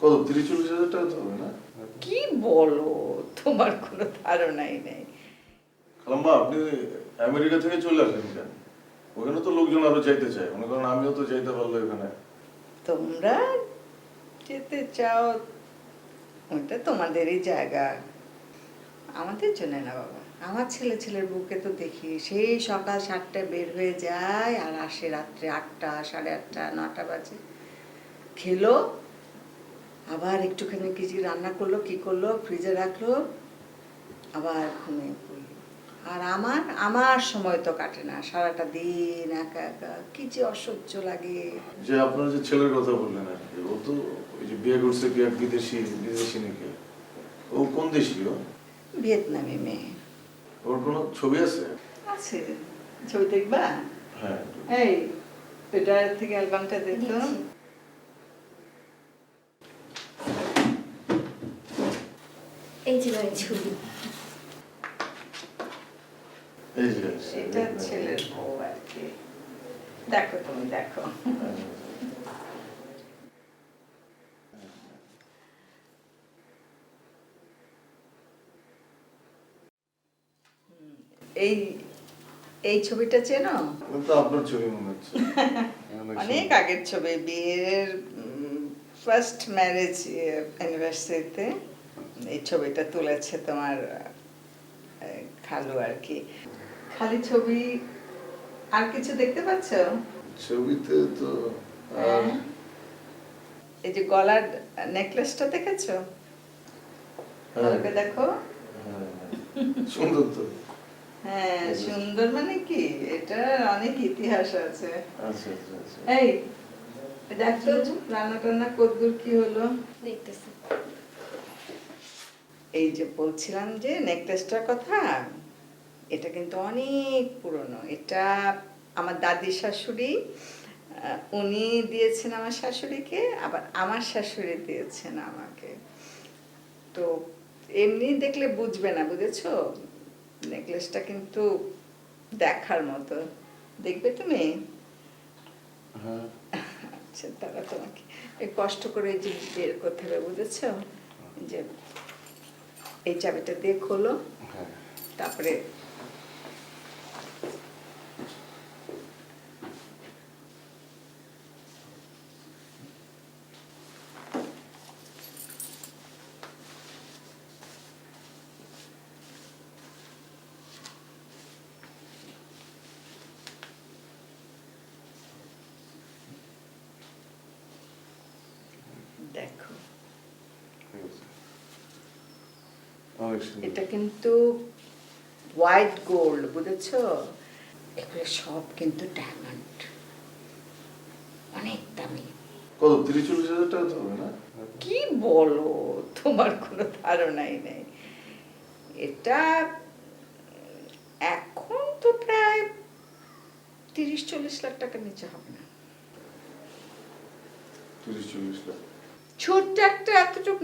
কত 30-40 হাজার টাকা তো হবে না? কি বলো, তোমার কোনো ধারণাই নেই। খালাম্মা আপনি আমেরিকা থেকে চলে আসেন কেন? ওখানে তো লোকজন আরো যাইতে চায়, মনে করেন আমিও তো যাইতে পারলে ওখানে। তোমরা যেতে চাও ওটা তোমাদেরই জায়গা, আমাদের জন্য না বাবা। আমার ছেলের বুকে তো দেখি সেই সকাল 7টায় বের হয়ে যায় আর আসে রাত্রে 8টা, 8:30, 9টা বাজে। খেলো, আবার একটুখানি কিছু রান্না করলো, কি করলো, ফ্রিজে রাখলো, আবার ঘুমিয়ে পড়লো। আর আমার সময় তো কাটে না, সারাটা দিন একা একা কি যে অসহ্য লাগে। যে আপনার যে ছেলের কথা বললেন আর কি, ও তো ওই যে বিয়ে করছে কি এক বিদেশি নাকি? ও কোন দেশি? ও ভিয়েতনামি মেয়ে। ওর কোনো ছবি আছে? আছে, ছবি দেখবা? হ্যাঁ। এই এটা থেকে অ্যালবামটা দেখো। এই যে ভাই ছবি। এই যে এটা ছেলের বউ আর কি, দেখো তুমি দেখো। এই এই ছবিটা চেনো? তো আপনার ছবি মনে হচ্ছে। অনেক আগের ছবি, বিয়ের ফার্স্ট ম্যারেজ অ্যানিভার্সারিতে এই ছবিটা তুলেছে তোমার খালু আর কি। খালি ছবি, আর কিছু দেখতে পাচ্ছ? ছবিতে তো হ্যাঁ। এই যে গলার নেকলেসটা দেখেছো? ওকে দেখো। হ্যাঁ, সুন্দর তো। হ্যাঁ সুন্দর মানে কি, এটা অনেক ইতিহাস আছে। আচ্ছা আচ্ছা আচ্ছা। এই দেখো রান্না টান্না কতদূর কি হলো দেখতেছি। এই যে বলছিলাম যে নেকলেসটার কথা, এটা কিন্তু অনেক পুরনো। এটা আমার দাদির শাশুড়ি, উনি দিয়েছেন আমার শাশুড়িকে, আবার আমার শাশুড়ি দিয়েছেন আমাকে। তো এমনি দেখলে বুঝবে না, বুঝেছো? নেকলেসটা কিন্তু দেখার মতো, দেখবে তুমি? হ্যাঁ। আচ্ছা তারা তোমাকে এই কষ্ট করে এই যে বের করতে হবে, বুঝেছো? যে এই চাবিটা দিয়ে খোলো, হ্যাঁ। তারপরে দেখো। অনেক সুন্দর। এটা কিন্তু হোয়াইট গোল্ড, বুঝেছো? এগুলো সব কিন্তু ডায়মন্ড, অনেক দামি। কত 30-40 হাজার টাকা তো হবে না? কি বলো, তোমার কোনো ধারণাই নেই। এটা এখন তো প্রায় 30-40 লাখ টাকার নিচে হবে না। 30-40 লাখ। ছোট্ট একটা এতটুক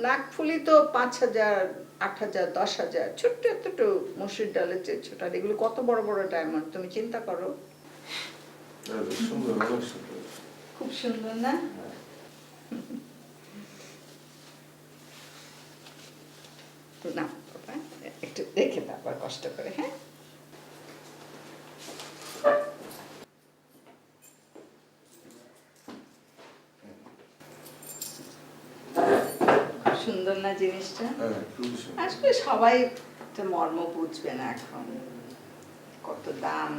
নাকফুলি তো 5,000, 8,000, 10,000, ছোট্ট এতটুকু মসুর ডালের চেয়ে ছোট। আর এগুলো কত বড় বড় ডায়মন্ড, তুমি চিন্তা করো। সুন্দর, অনেক সুন্দর। খুব সুন্দর না? না বাবা, একটু দেখে তারপর কষ্ট করে। হ্যাঁ সুন্দর না জিনিসটা? হ্যাঁ, খুবই সুন্দর। আসলে সবাই একটা মর্ম বুঝবে না এখন, কত দাম।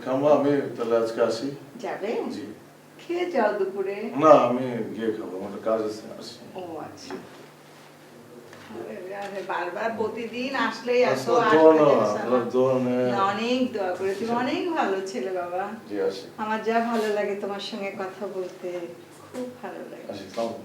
খাম্মা আমি তাহলে আজকে আসি। যাবে? জি। খেয়ে যাও দুপুরে। না আমি গিয়ে খাবো, আমার কাজ আছে, আসি। ও আচ্ছা। আরে বারবার প্রতিদিন আসলেই এত আচ্ছা, দোয়া নাও, আল্লাহর দোয়া নেয়। অনেক দোয়া করে, তুমি অনেক ভালো ছেলে বাবা। জি আসি। আমার যা ভালো লাগে তোমার সঙ্গে কথা বলতে, খুব ভালো লাগে। আসি, সালাম।